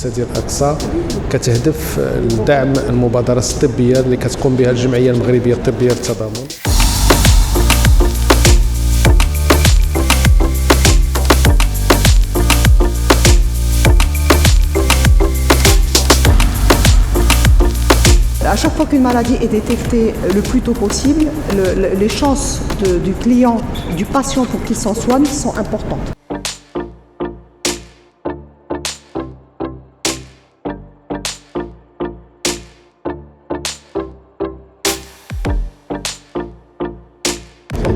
المؤسسة ديال أقصى كتهدف لدعم المبادرة الطبية اللي كتقوم بها الجمعية المغربية الطبية للتضامن. À chaque fois qu'une maladie est détectée le plus tôt possible, les chances du client, du patient pour qu'il s'en soigne sont importantes.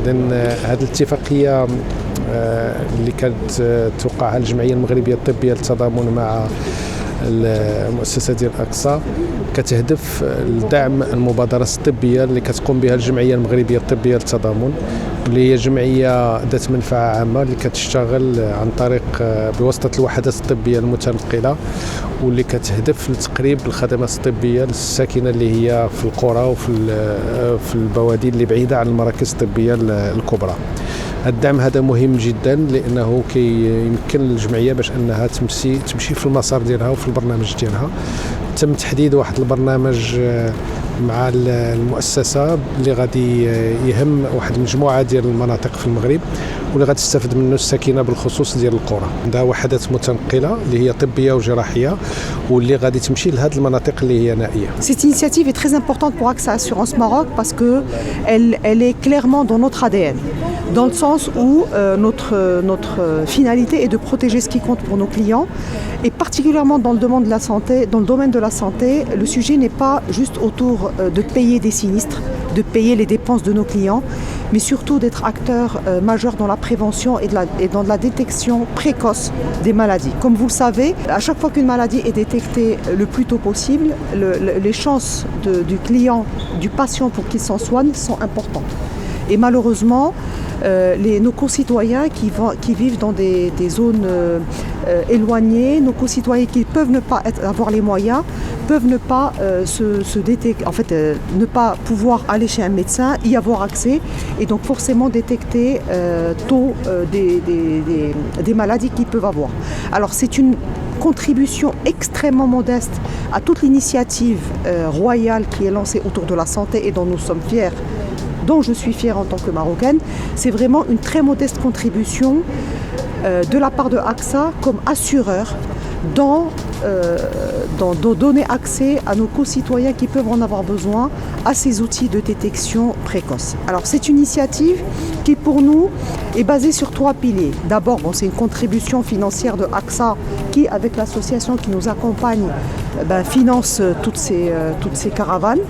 إذن هذه الاتفاقية اللي كانت توقعها الجمعية المغربية الطبية للتضامن مع المؤسسة ديال أقصى كتهدف لدعم المبادرة الطبية اللي كتقوم بها الجمعية المغربية الطبية للتضامن، اللي هي جمعية ذات منفعة عامة اللي كتشتغل عن طريق بواسطة الوحدات الطبية المتنقلة، واللي كتهدف لتقريب الخدمات الطبية للساكنة اللي هي في القرى وفي البوادي اللي بعيدة عن المراكز الطبية الكبرى. الدعم هذا مهم جدا لأنه كيمكن للجمعية باش أنها تمشي في المسار ديالها وفي البرنامج ديالها. تم تحديد واحد البرنامج مع المؤسسة اللي غادي يهم واحد المجموعة ديال المناطق في المغرب واللي غادي تستفد منه الساكنة بالخصوص ديال القرى. عندها وحدات متنقلة اللي هي طبية وجراحية واللي غادي تمشي لهذه المناطق اللي هي نائية. Cette initiative est très importante pour AXA Assurance Maroc parce que elle est clairement dans notre ADN. Dans le sens où notre finalité est de protéger ce qui compte pour nos clients et particulièrement dans le domaine de la santé, le sujet n'est pas juste autour de payer des sinistres, de payer les dépenses de nos clients, mais surtout d'être acteur majeur dans la prévention et dans la détection précoce des maladies. Comme vous le savez, à chaque fois qu'une maladie est détectée le plus tôt possible, les chances du client, du patient pour qu'il s'en soigne sont importantes. Et malheureusement, nos concitoyens qui vivent dans des zones éloignées, nos concitoyens qui peuvent ne pas avoir les moyens, peuvent ne pas ne pas pouvoir aller chez un médecin, y avoir accès et donc forcément détecter tôt des maladies qu'ils peuvent avoir. Alors c'est une contribution extrêmement modeste à toute l'initiative royale qui est lancée autour de la santé et dont nous sommes fiers, dont je suis fière en tant que Marocaine. C'est vraiment une très modeste contribution de la part de AXA comme assureur dans donner accès à nos concitoyens qui peuvent en avoir besoin à ces outils de détection précoce. Alors c'est une initiative qui pour nous est basée sur 3 piliers. D'abord, c'est une contribution financière de AXA qui, avec l'association qui nous accompagne, finance toutes ces caravanes.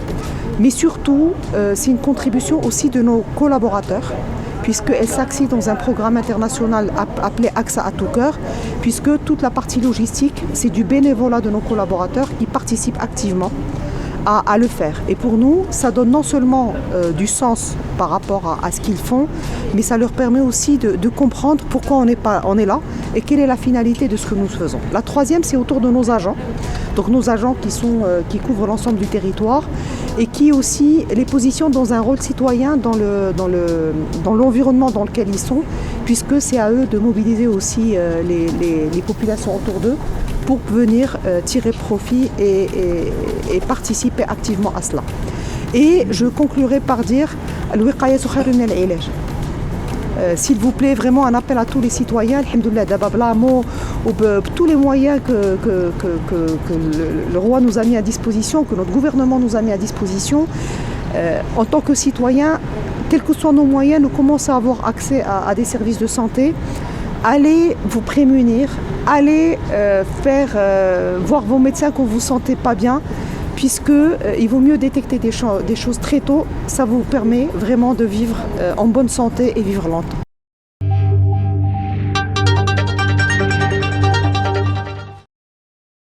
Mais surtout, c'est une contribution aussi de nos collaborateurs, puisqu'elle s'inscrit dans un programme international appelé AXA à tout cœur, puisque toute la partie logistique, c'est du bénévolat de nos collaborateurs qui participent activement à le faire. Et pour nous, ça donne non seulement du sens par rapport à ce qu'ils font, mais ça leur permet aussi de comprendre pourquoi on est là et quelle est la finalité de ce que nous faisons. La troisième, c'est autour de nos agents. Donc nos agents qui couvrent l'ensemble du territoire et qui aussi les positionnent dans un rôle citoyen dans l'environnement dans lequel ils sont, puisque c'est à eux de mobiliser aussi les populations autour d'eux pour venir tirer profit et participer activement à cela. Et je conclurai par dire s'il vous plaît, vraiment un appel à tous les citoyens, alhamdoulilah, tous les moyens que le roi nous a mis à disposition, que notre gouvernement nous a mis à disposition, en tant que citoyens, quels que soient nos moyens, nous commençons à avoir accès à des services de santé. Allez vous prémunir, allez voir vos médecins quand vous ne vous sentez pas bien, puisqu'il vaut mieux détecter des choses très tôt, ça vous permet vraiment de vivre en bonne santé et vivre longtemps.